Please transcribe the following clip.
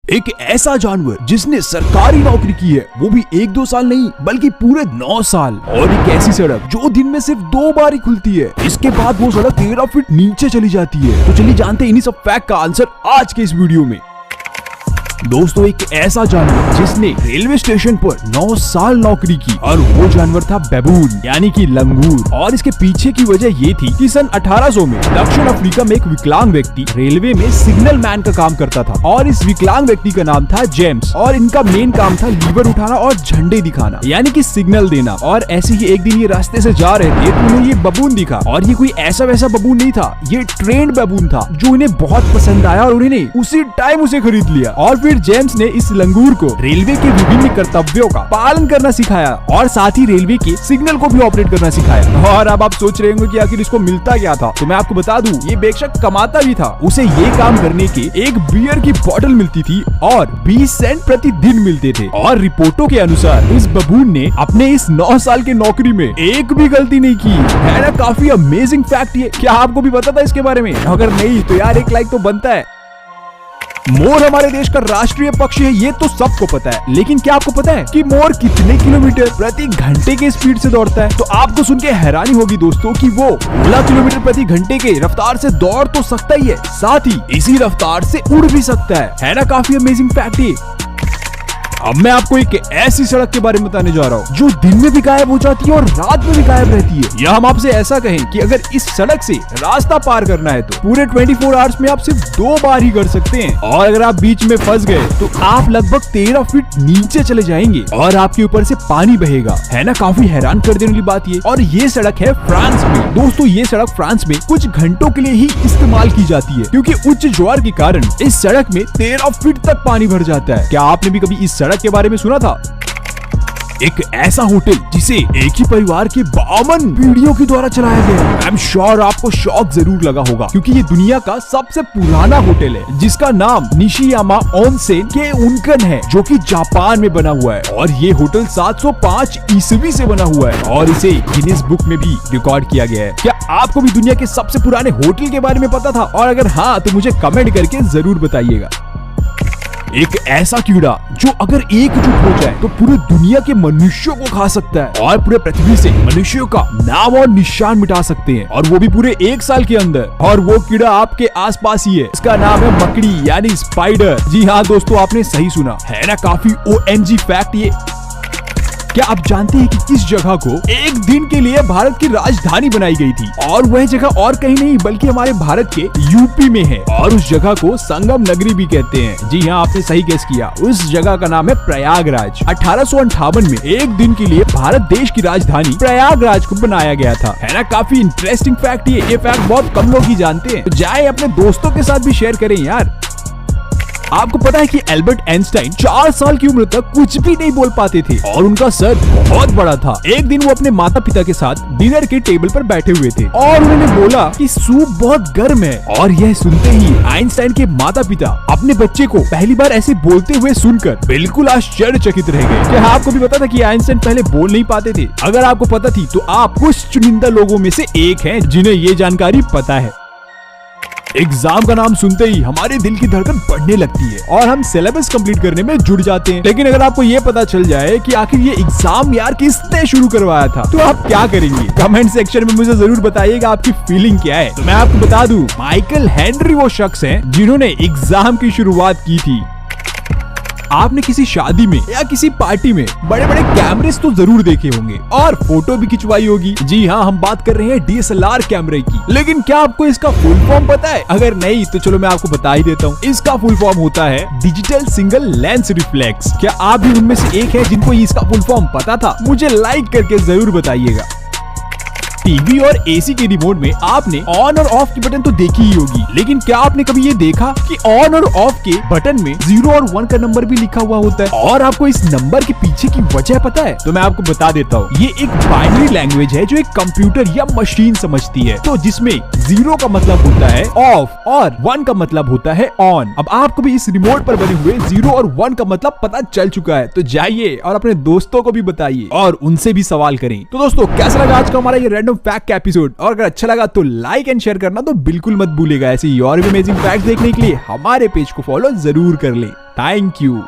एक ऐसा जानवर जिसने सरकारी नौकरी की है, वो भी 1-2 साल नहीं बल्कि पूरे 9 साल। और एक ऐसी सड़क जो दिन में सिर्फ 2 बार ही खुलती है, इसके बाद वो सड़क 13 फीट नीचे चली जाती है। तो चलिए जानते हैं इन्हीं सब फैक्ट का आंसर आज के इस वीडियो में। दोस्तों, एक ऐसा जानवर जिसने रेलवे स्टेशन पर 9 साल नौकरी की और वो जानवर था बेबून यानी कि लंगूर। और इसके पीछे की वजह ये थी कि सन 1800 में दक्षिण अफ्रीका में एक विकलांग व्यक्ति रेलवे में सिग्नल मैन का काम करता था और इस विकलांग व्यक्ति का नाम था जेम्स। और इनका मेन काम था लीवर उठाना और झंडे दिखाना यानी कि सिग्नल देना। और ऐसे ही एक दिन ये रास्ते से जा रहे थे तो उन्हें ये बबून दिखा। और ये कोई ऐसा वैसा बबून नहीं था, ये ट्रेंड बबून था जो इन्हें बहुत पसंद आया और उन्होंने उसी टाइम उसे खरीद लिया। और फिर जेम्स ने इस लंगूर को रेलवे के विभिन्न कर्तव्यों का पालन करना सिखाया और साथ ही रेलवे के सिग्नल को भी ऑपरेट करना सिखाया। और अब आप सोच रहे होंगे कि आखिर इसको मिलता क्या था, तो मैं आपको बता दूं, ये बेशक कमाता भी था। उसे ये काम करने के एक बियर की बोतल मिलती थी और 20 सेंट प्रतिदिन मिलते थे। और रिपोर्टों के अनुसार इस बबून ने अपने इस 9 साल के नौकरी में एक भी गलती नहीं की। है ना काफी अमेजिंग फैक्ट ये। क्या आपको भी पता था इसके बारे में? अगर नहीं तो यार एक लाइक तो बनता है। मोर हमारे देश का राष्ट्रीय पक्षी है, ये तो सबको पता है। लेकिन क्या आपको पता है कि मोर कितने किलोमीटर प्रति घंटे के स्पीड से दौड़ता है? तो आपको सुन के हैरानी होगी दोस्तों कि वो 16 किलोमीटर प्रति घंटे के रफ्तार से दौड़ तो सकता ही है, साथ ही इसी रफ्तार से उड़ भी सकता है ना काफी अमेजिंग फैक्ट ये। अब मैं आपको एक ऐसी सड़क के बारे में बताने जा रहा हूँ जो दिन में भी गायब हो जाती है और रात में भी गायब रहती है। या हम आपसे ऐसा कहें कि अगर इस सड़क से रास्ता पार करना है तो पूरे 24 आवर्स में आप सिर्फ 2 बार ही कर सकते हैं। और अगर आप बीच में फंस गए तो आप लगभग 13 फीट नीचे चले जाएंगे और आपके ऊपर से पानी बहेगा। है ना काफी हैरान कर देने वाली बात ये। और ये सड़क है फ्रांस में। दोस्तों, ये सड़क फ्रांस में कुछ घंटों के लिए ही इस्तेमाल की जाती है क्योंकि उच्च ज्वार के कारण इस सड़क में 13 फीट तक पानी भर जाता है। क्या आपने भी कभी इस सड़क के बारे में सुना था? एक ऐसा होटल जिसे एक ही परिवार के 52 पीढ़ियों के द्वारा चलाया गया है। आई एम श्योर आपको शॉक जरूर लगा होगा क्योंकि ये दुनिया का सबसे पुराना होटल है जिसका नाम निशियामा ओनसेन के उनकन है जो कि जापान में बना हुआ है। और ये होटल 705 ईस्वी से बना हुआ है और इसे गिनीज बुक में भी रिकॉर्ड किया गया है। क्या आपको भी दुनिया के सबसे पुराने होटल के बारे में पता था? और अगर हाँ तो मुझे कमेंट करके जरूर बताइएगा। एक ऐसा कीड़ा जो अगर एकजुट हो जाए तो पूरी दुनिया के मनुष्यों को खा सकता है और पूरे पृथ्वी से मनुष्यों का नाम और निशान मिटा सकते हैं, और वो भी पूरे 1 साल के अंदर। और वो कीड़ा आपके आसपास ही है। इसका नाम है मकड़ी यानी स्पाइडर। जी हाँ दोस्तों, आपने सही सुना। है ना काफी OMG फैक्ट ये। क्या आप जानते हैं कि इस जगह को एक दिन के लिए भारत की राजधानी बनाई गई थी? और वह जगह और कहीं नहीं बल्कि हमारे भारत के यूपी में है और उस जगह को संगम नगरी भी कहते हैं। जी हाँ, आपने सही गेस किया। उस जगह का नाम है प्रयागराज। 1858 में एक दिन के लिए भारत देश की राजधानी प्रयागराज को बनाया गया था। है ना काफी इंटरेस्टिंग फैक्ट ये फैक्ट बहुत कम लोग ही जानते हैं। तो जाए अपने दोस्तों के साथ भी शेयर करें यार। आपको पता है कि एल्बर्ट आइंस्टाइन 4 साल की उम्र तक कुछ भी नहीं बोल पाते थे और उनका सर बहुत बड़ा था। एक दिन वो अपने माता पिता के साथ डिनर के टेबल पर बैठे हुए थे और उन्होंने बोला कि सूप बहुत गर्म है। और यह सुनते ही आइंस्टाइन के माता पिता अपने बच्चे को पहली बार ऐसे बोलते हुए सुनकर बिल्कुल आश्चर्यचकित रह गए। क्या आपको भी पता था कि आइंस्टाइन पहले बोल नहीं पाते थे? अगर आपको पता थी तो आप कुछ चुनिंदा लोगों में से एक हैं जिन्हें ये जानकारी पता है। एग्जाम का नाम सुनते ही हमारे दिल की धड़कन बढ़ने लगती है और हम सिलेबस कंप्लीट करने में जुट जाते हैं। लेकिन अगर आपको ये पता चल जाए कि आखिर ये एग्जाम यार किसने शुरू करवाया था तो आप क्या करेंगे? कमेंट सेक्शन में मुझे जरूर बताइएगा आपकी फीलिंग क्या है। तो मैं आपको बता दूं, माइकल हेनरी वो शख्स हैं जिन्होंने एग्जाम की शुरुआत की थी। आपने किसी शादी में या किसी पार्टी में बड़े बड़े कैमरेस तो जरूर देखे होंगे और फोटो भी खिंचवाई होगी। जी हाँ, हम बात कर रहे हैं DSLR कैमरे की। लेकिन क्या आपको इसका फुल फॉर्म पता है? अगर नहीं तो चलो मैं आपको बता ही देता हूँ। इसका फुल फॉर्म होता है डिजिटल सिंगल लेंस रिफ्लेक्स। क्या आप भी उनमें से एक है जिनको इसका फुल फॉर्म पता था? मुझे लाइक करके जरूर बताइएगा। टीवी और एसी के रिमोट में आपने ऑन और ऑफ की बटन तो देखी ही होगी, लेकिन क्या आपने कभी ये देखा कि ऑन और ऑफ के बटन में 0 और 1 का नंबर भी लिखा हुआ होता है? और आपको इस नंबर के पीछे की वजह पता है? तो मैं आपको बता देता हूँ। ये एक बाइनरी लैंग्वेज है जो एक कंप्यूटर या मशीन समझती है। तो जिसमें 0 का मतलब होता है ऑफ और 1 का मतलब होता है ऑन। अब आपको भी इस रिमोट पर बने हुए 0 और 1 का मतलब पता चल चुका है। तो जाइए और अपने दोस्तों को भी बताइए और उनसे भी सवाल करें। तो दोस्तों, कैसा लगा आज का हमारा ये रैंडम रैंडम फैक्ट का एपिसोड। और अगर अच्छा लगा तो लाइक एंड शेयर करना तो बिल्कुल मत भूलिएगा। ऐसी और भी अमेजिंग फैक्ट्स देखने के लिए हमारे पेज को फॉलो जरूर कर ले। Thank you.